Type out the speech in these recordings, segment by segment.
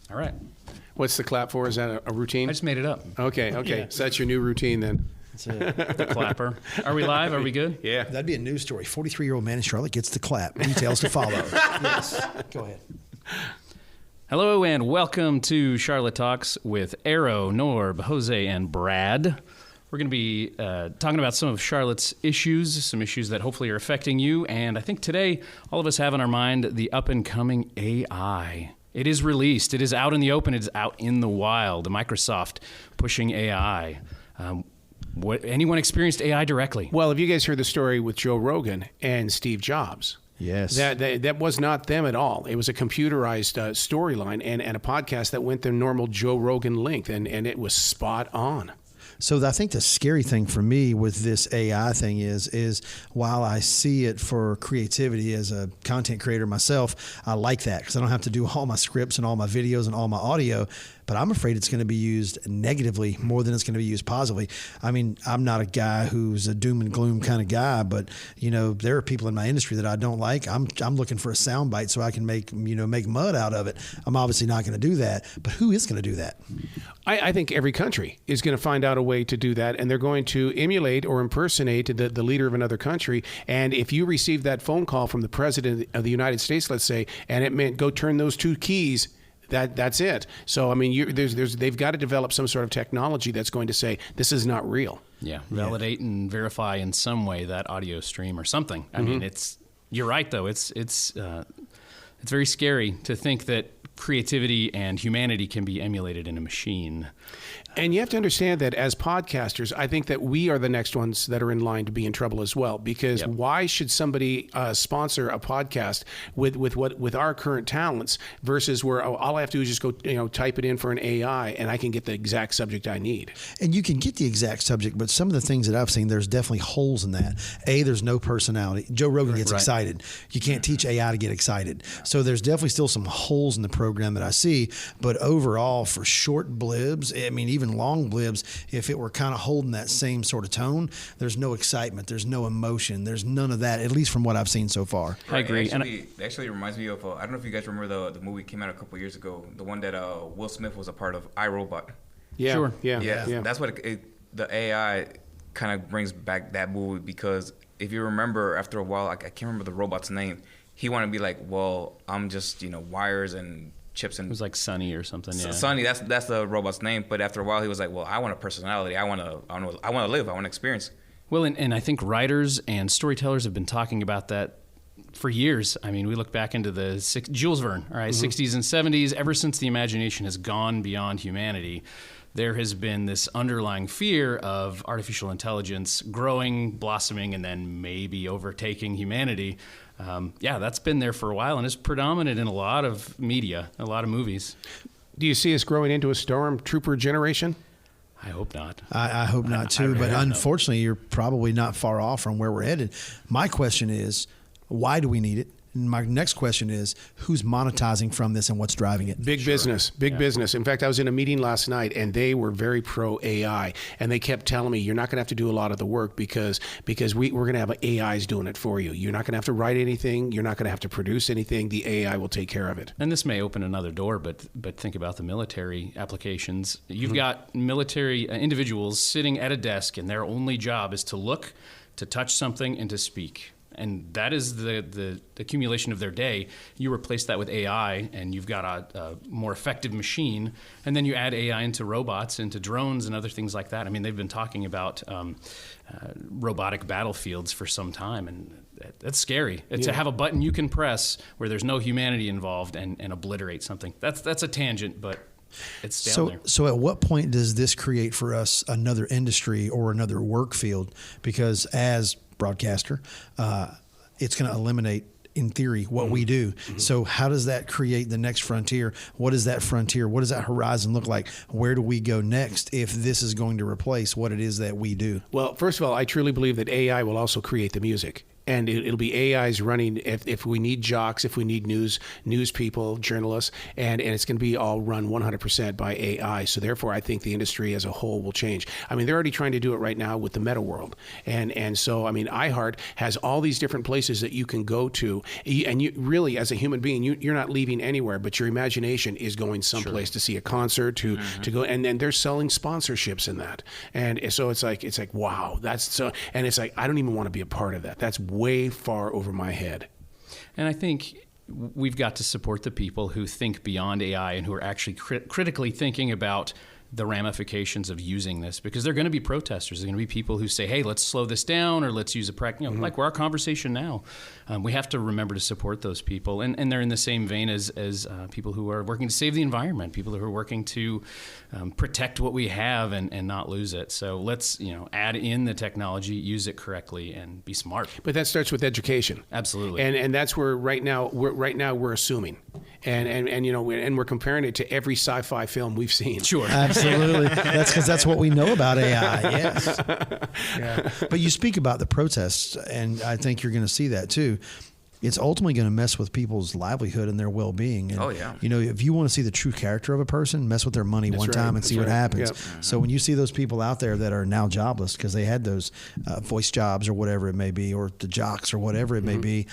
All right. What's the clap for? Is that a routine? I just made it up. Okay. Yeah. So that's your new routine then. That's it. The clapper. Are we live? Are we good? Yeah. That'd be a news story. 43-year-old man in Charlotte gets the clap. Details to follow. Yes. Go ahead. Hello and welcome to Charlotte Talks with Arroe, Norb, Jose, and Brad. We're going to be talking about some of Charlotte's issues, some issues that hopefully are affecting you. And I think today all of us have in our mind the up-and-coming AI. It is released. It is out in the open. It is out in the wild. Microsoft pushing AI. Anyone experienced AI directly? Well, have you guys heard the story with Joe Rogan and Steve Jobs? Yes. That was not them at all. It was a computerized storyline and a podcast that went the normal Joe Rogan length, and it was spot on. So I think the scary thing for me with this AI thing is while I see it for creativity as a content creator myself, I like that because I don't have to do all my scripts and all my videos and all my audio. But I'm afraid it's going to be used negatively more than it's going to be used positively. I mean, I'm not a guy who's a doom and gloom kind of guy, but you know, there are people in my industry that I don't like. I'm looking for a soundbite so I can make mud out of it. I'm obviously not going to do that, but who is going to do that? I think every country is going to find out a way to do that, and they're going to emulate or impersonate the leader of another country. And if you receive that phone call from the president of the United States, let's say, and it meant go turn those two keys, that's it. So I mean, they've got to develop some sort of technology that's going to say this is not real. Yeah, validate and verify in some way that audio stream or something. I mean, you're right though. It's very scary to think that creativity and humanity can be emulated in a machine. And you have to understand that as podcasters, I think that we are the next ones that are in line to be in trouble as well. Because why should somebody sponsor a podcast with our current talents versus where all I have to do is just go type it in for an AI and I can get the exact subject I need. And you can get the exact subject, but some of the things that I've seen, there's definitely holes in that. There's no personality. Joe Rogan gets excited. You can't teach AI to get excited. So there's definitely still some holes in the program that I see. But overall, for short blibs, I mean, even long blibs, if it were kind of holding that same sort of tone, there's no excitement, there's no emotion, there's none of that, at least from what I've seen so far. I agree. It actually reminds me of, I don't know if you guys remember the movie that came out a couple years ago, the one that Will Smith was a part of, iRobot. Yeah, sure. Yeah. That's what the AI kind of brings back that movie, because if you remember, after a while, I can't remember the robot's name, he wanted to be like, well, I'm just, wires and chips and it was like Sonny or something. Yeah. Sonny, that's the robot's name. But after a while, he was like, "Well, I want a personality. I want to live. I want to experience." Well, and I think writers and storytellers have been talking about that for years. I mean, we look back into the Jules Verne, all right, 60s and 70s. Ever since the imagination has gone beyond humanity, there has been this underlying fear of artificial intelligence growing, blossoming, and then maybe overtaking humanity. That's been there for a while and is predominant in a lot of media, a lot of movies. Do you see us growing into a stormtrooper generation? I hope not. I hope not too, but unfortunately, you're probably not far off from where we're headed. My question is, why do we need it? And my next question is, who's monetizing from this and what's driving it? Big business. In fact, I was in a meeting last night and they were very pro AI, and they kept telling me, you're not going to have to do a lot of the work because we're going to have AIs doing it for you. You're not going to have to write anything. You're not going to have to produce anything. The AI will take care of it. And this may open another door, but think about the military applications. You've got military individuals sitting at a desk and their only job is to look, to touch something, and to speak. And that is the accumulation of their day. You replace that with AI, and you've got a more effective machine. And then you add AI into robots, into drones, and other things like that. I mean, they've been talking about robotic battlefields for some time, and that's scary. To have a button you can press where there's no humanity involved and obliterate something. That's a tangent, but it's down there. So at what point does this create for us another industry or another work field? Because as broadcaster, it's going to eliminate, in theory, what we do. So how does that create the next frontier? What is that frontier? What does that horizon look like? Where do we go next if this is going to replace what it is that we do? Well, first of all, I truly believe that AI will also create the music. and it'll be AIs running if we need jocks, if we need news people, journalists, and it's going to be all run 100% by AI. So therefore, I think the industry as a whole will change. I mean, they're already trying to do it right now with the meta world, and so I mean, iHeart has all these different places that you can go to, and you really, as a human being, you're not leaving anywhere, but your imagination is going someplace to see a concert, to go, and then they're selling sponsorships in that, and so it's like wow, that's so, and it's like I don't even want to be a part of that. That's way far over my head. And I think we've got to support the people who think beyond AI and who are actually critically thinking about the ramifications of using this, because they're going to be protesters. They're going to be people who say, hey, let's slow this down, or let's use a practice, like our conversation now. We have to remember to support those people. And they're in the same vein as people who are working to save the environment, people who are working to protect what we have and not lose it. So let's add in the technology, use it correctly, and be smart. But that starts with education. Absolutely. And that's where right now we're assuming. And we're comparing it to every sci-fi film we've seen. Sure. Absolutely. That's because that's what we know about AI. Yes. Yeah. But you speak about the protests, and I think you're going to see that too. It's ultimately going to mess with people's livelihood and their well-being. And, if you want to see the true character of a person, mess with their money one time and see what happens. Yep. So when you see those people out there that are now jobless because they had those voice jobs or whatever it may be, or the jocks or whatever it may be,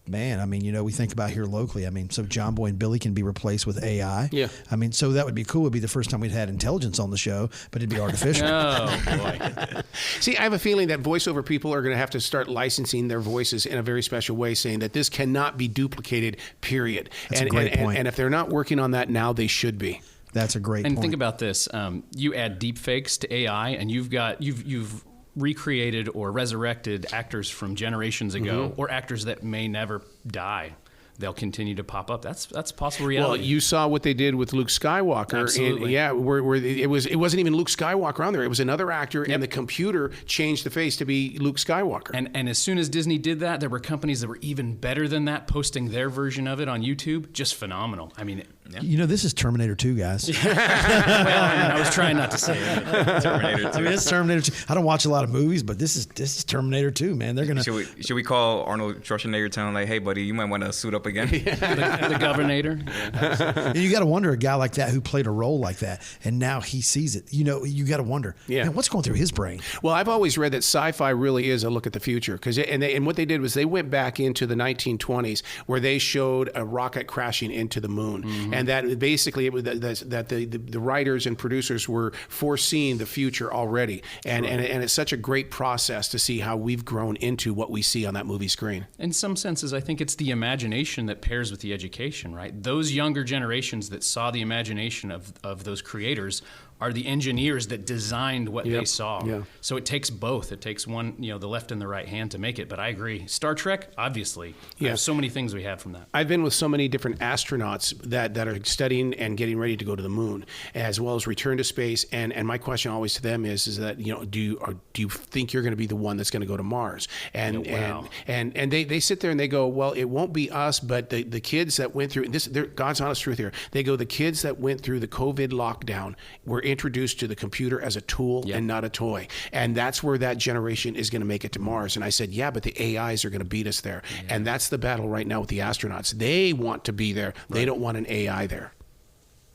man, I mean, we think about here locally. I mean, so John Boy and Billy can be replaced with AI. Yeah. I mean, so that would be cool. It would be the first time we'd had intelligence on the show, but it'd be artificial. Oh, boy. See, I have a feeling that voiceover people are going to have to start licensing their voices in a very special way, saying that this cannot be duplicated, period. That's a great point. And if they're not working on that now, they should be. That's a great point. And think about this. You add deep fakes to AI, and you've recreated or resurrected actors from generations ago, or actors that may never die. They'll continue to pop up. That's possible reality. Well, you saw what they did with Luke Skywalker. Absolutely. Where it wasn't even Luke Skywalker on there. It was another actor, and the computer changed the face to be Luke Skywalker. And as soon as Disney did that, there were companies that were even better than that, posting their version of it on YouTube. Just phenomenal. I mean, this is Terminator 2, guys. Well, I was trying not to say it. Terminator 2. I mean, it's Terminator 2. I don't watch a lot of movies, but this is Terminator 2, man. They're gonna. Should we call Arnold Schwarzenegger, telling him like, hey, buddy, you might want to suit up again? The Governator. You got to wonder, a guy like that who played a role like that, and now he sees it. You got to wonder, man, what's going through his brain? Well, I've always read that sci-fi really is a look at the future, and what they did was they went back into the 1920s where they showed a rocket crashing into the moon, and that basically it was that the writers and producers were foreseeing the future already, and it's such a great process to see how we've grown into what we see on that movie screen. In some senses, I think it's the imagination that pairs with the education, right? Those younger generations that saw the imagination of those creators are the engineers that designed what they saw. Yeah. So it takes both. It takes one, the left and the right hand to make it. But I agree. Star Trek, obviously. There's so many things we have from that. I've been with so many different astronauts that are studying and getting ready to go to the moon, as well as return to space. And my question always to them is that, do you think you're going to be the one that's going to go to Mars? And they sit there and they go, well, it won't be us, but the kids that went through this. God's honest truth here. They go, the kids that went through the COVID lockdown were introduced to the computer as a tool and not a toy. And that's where that generation is going to make it to Mars. And I said, but the AIs are going to beat us there. Yeah. And that's the battle right now with the astronauts. They want to be there. Right. They don't want an AI there.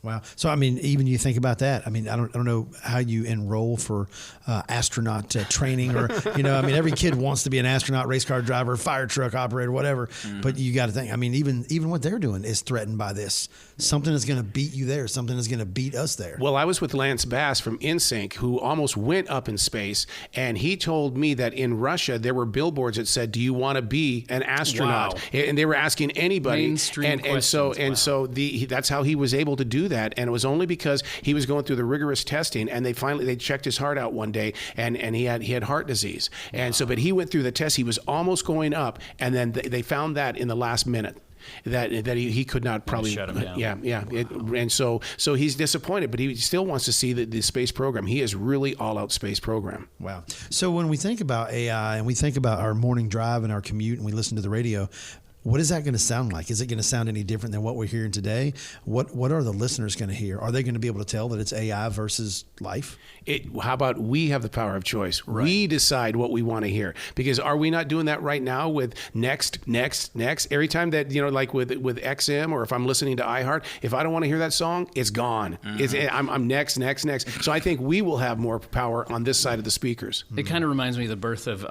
Wow. So, I mean, even you think about that. I mean, I don't know how you enroll for astronaut training or, every kid wants to be an astronaut, race car driver, fire truck operator, whatever. Mm-hmm. But you got to think, I mean, even what they're doing is threatened by this. Something is going to beat you there. Something is going to beat us there. Well, I was with Lance Bass from InSync, who almost went up in space. And he told me that in Russia, there were billboards that said, do you want to be an astronaut? Wow. And they were asking anybody. Mainstream questions. So that's how he was able to do that. And it was only because he was going through the rigorous testing, and they checked his heart out one day, and he had heart disease. And but he went through the test. He was almost going up, and then they found that in the last minute. That he could not probably shut him down. Yeah. And so he's disappointed, but he still wants to see the space program. He is really all out space program. Wow. So when we think about AI and we think about our morning drive and our commute and we listen to the radio, what is that going to sound like? Is it going to sound any different than what we're hearing today? What are the listeners going to hear? Are they going to be able to tell that it's AI versus life? How about we have the power of choice? Right. We decide what we want to hear. Because are we not doing that right now with next? Every time that, like with XM, or if I'm listening to iHeart, if I don't want to hear that song, it's gone. I'm next. So I think we will have more power on this side of the speakers. It kind of reminds me of the birth of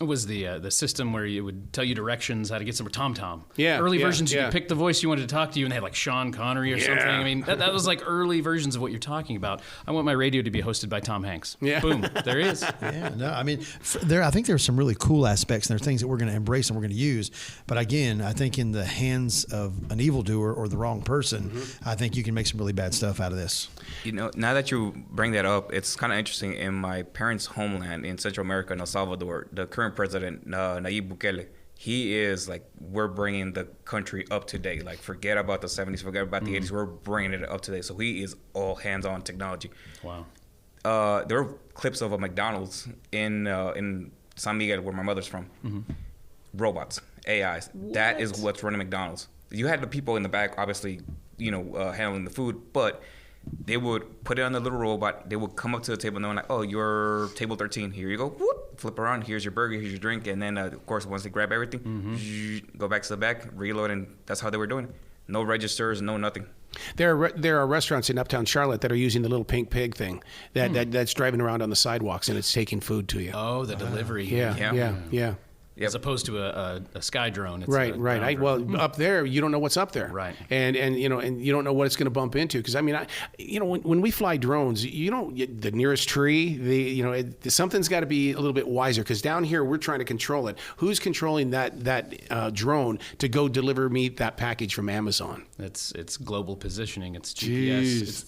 it was the system where it would tell you directions, how to get somewhere. TomTom. Yeah. Early versions, you could pick the voice you wanted to talk to you, and they had like Sean Connery or something. I mean, that was like early versions of what you're talking about. I want my radio to be hosted by Tom Hanks. Yeah. Boom. There he is. Yeah. No, I mean, I think there's some really cool aspects, and there are things that we're going to embrace and we're going to use. But again, I think in the hands of an evildoer or the wrong person, I think you can make some really bad stuff out of this. Now that you bring that up, it's kind of interesting. In my parents' homeland in Central America, in El Salvador, the current president, Nayib Bukele, he is like, we're bringing the country up to date. Like, forget about the 70s, forget about the 80s. We're bringing it up to date. So he is all hands-on technology. Wow. There are clips of a McDonald's in San Miguel, where my mother's from. Robots, AIs. What? That is what's running McDonald's. You had the people in the back, obviously, handling the food, but they would put it on the little robot. They would come up to the table and they're like, "Oh, you're table 13. Here you go." Whoop, flip around. Here's your burger. Here's your drink. And then, of course, once they grab everything, go back to the back, reload, and that's how they were doing it. No registers, no nothing. There are restaurants in Uptown Charlotte that are using the little pink pig thing that's driving around on the sidewalks, and it's taking food to you. Oh, the delivery. Yeah. Yep. As opposed to a sky drone. It's right. Up there, you don't know what's up there. Right. And you don't know what it's going to bump into. Because when we fly drones, the nearest tree, something's got to be a little bit wiser. Because down here, we're trying to control it. Who's controlling that drone to go deliver me that package from Amazon? It's global positioning. It's GPS.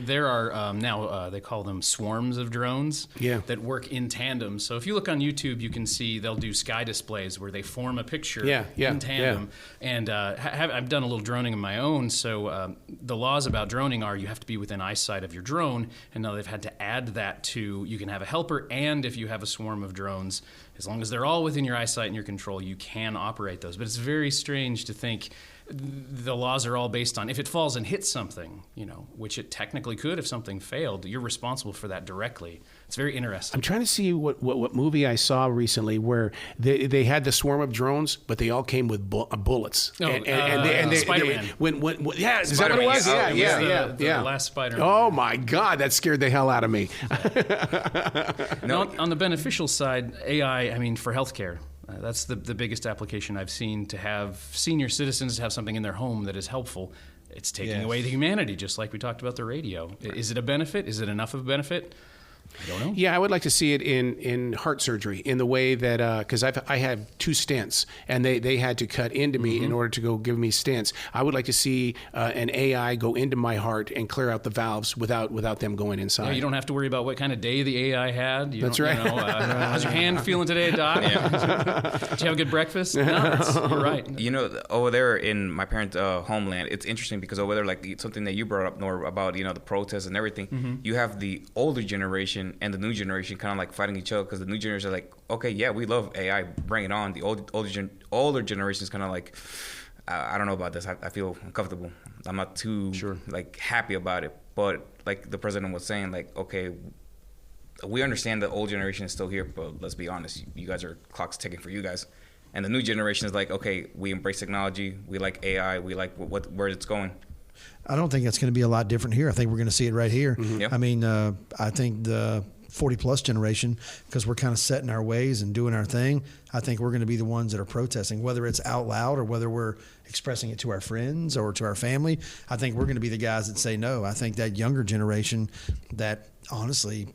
There are now they call them swarms of drones. That work in tandem. So if you look on YouTube, you can see they'll do sky displays where they form a picture in tandem. And I've done a little droning of my own. So the laws about droning are you have to be within eyesight of your drone. And now they've had to add that to, you can have a helper, and if you have a swarm of drones, as long as they're all within your eyesight and your control, you can operate those. But it's very strange to think the laws are all based on if it falls and hits something, which it technically could if something failed, you're responsible for that directly. It's very interesting. I'm trying to see what movie I saw recently where they had the swarm of drones, but they all came with bullets. And Spider-Man. Is that what it was? The last Spider-Man. Oh my God, that scared the hell out of me. On the beneficial side, AI, for healthcare. That's the biggest application I've seen, to have senior citizens have something in their home that is helpful. It's taking away the humanity, just like we talked about the radio. Right. Is it a benefit? Is it enough of a benefit? I don't know. Yeah, I would like to see it in heart surgery in the way that, because I have 2 stents and they had to cut into me in order to go give me stents. I would like to see an AI go into my heart and clear out the valves without them going inside. Yeah, you don't have to worry about what kind of day the AI had. That's right. How's your hand feeling today, Doc? Did you have a good breakfast? No, you're right. Over there in my parents' homeland, it's interesting because over there, like something that you brought up, Norb, about the protests and everything, you have the older generation and the new generation kind of like fighting each other, because the new generation are like, okay, yeah, we love AI, bring it on. The older generation is kind of like, I don't know about this. I feel uncomfortable. I'm not too happy about it. But like the president was saying, like, okay, we understand the old generation is still here, but let's be honest, you guys are clock's ticking for you guys. And the new generation is like, okay, we embrace technology, we like AI, we like where it's going. I don't think that's going to be a lot different here. I think we're going to see it right here. Yep. I think the 40-plus generation, because we're kind of set in our ways and doing our thing, I think we're going to be the ones that are protesting, whether it's out loud or whether we're expressing it to our friends or to our family. I think we're going to be the guys that say no. I think that younger generation that honestly,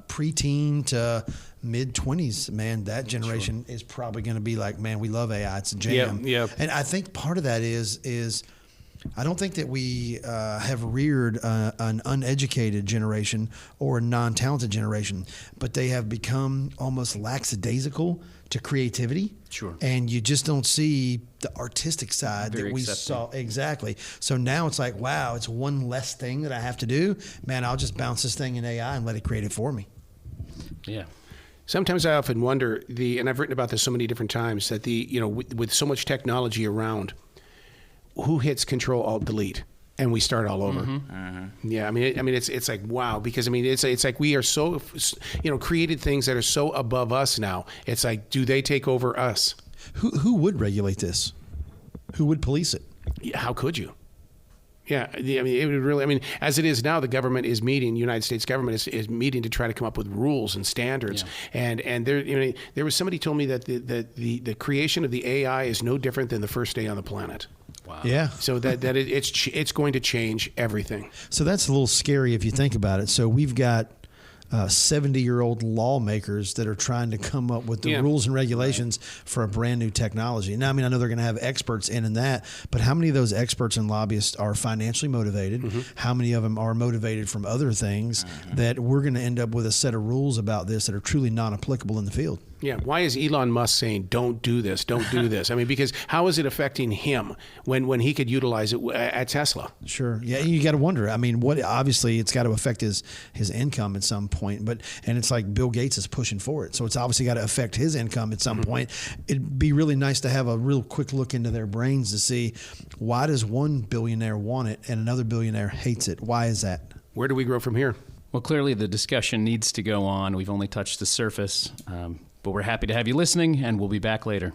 preteen to mid-20s, man, that generation is probably going to be like, man, we love AI. It's a jam. Yeah. And I think part of that is I don't think that we have reared an uneducated generation or a non-talented generation, but they have become almost lackadaisical to creativity. Sure. And you just don't see the artistic side Very that we accepting. saw. Exactly. So now it's like, wow, it's one less thing that I have to do. Man, I'll just bounce this thing in AI and let it create it for me. Yeah. Sometimes I often wonder and I've written about this so many different times, that with so much technology around, who hits Control Alt Delete and we start all over? Yeah, I mean, it's like, wow, because I mean, it's like we are so, created things that are so above us now. It's like, do they take over us? Who would regulate this? Who would police it? Yeah, how could you? Yeah, I mean, it would really. I mean, as it is now, the government is meeting. The United States government is meeting to try to come up with rules and standards. Yeah. And there was somebody told me that the creation of the AI is no different than the first day on the planet. Wow. Yeah. So it's going to change everything. So that's a little scary if you think about it. So we've got 70-year-old lawmakers that are trying to come up with the rules and regulations for a brand new technology. Now, I mean, I know they're going to have experts in that, but how many of those experts and lobbyists are financially motivated? How many of them are motivated from other things that we're going to end up with a set of rules about this that are truly non-applicable in the field? Yeah. Why is Elon Musk saying, don't do this, don't do this? I mean, because how is it affecting him when he could utilize it at Tesla? Sure. Yeah. You got to wonder. I mean, obviously it's got to affect his income at some point, and it's like Bill Gates is pushing for it. So it's obviously got to affect his income at some point. It'd be really nice to have a real quick look into their brains to see, why does one billionaire want it and another billionaire hates it? Why is that? Where do we grow from here? Well, clearly the discussion needs to go on. We've only touched the surface. But we're happy to have you listening, and we'll be back later.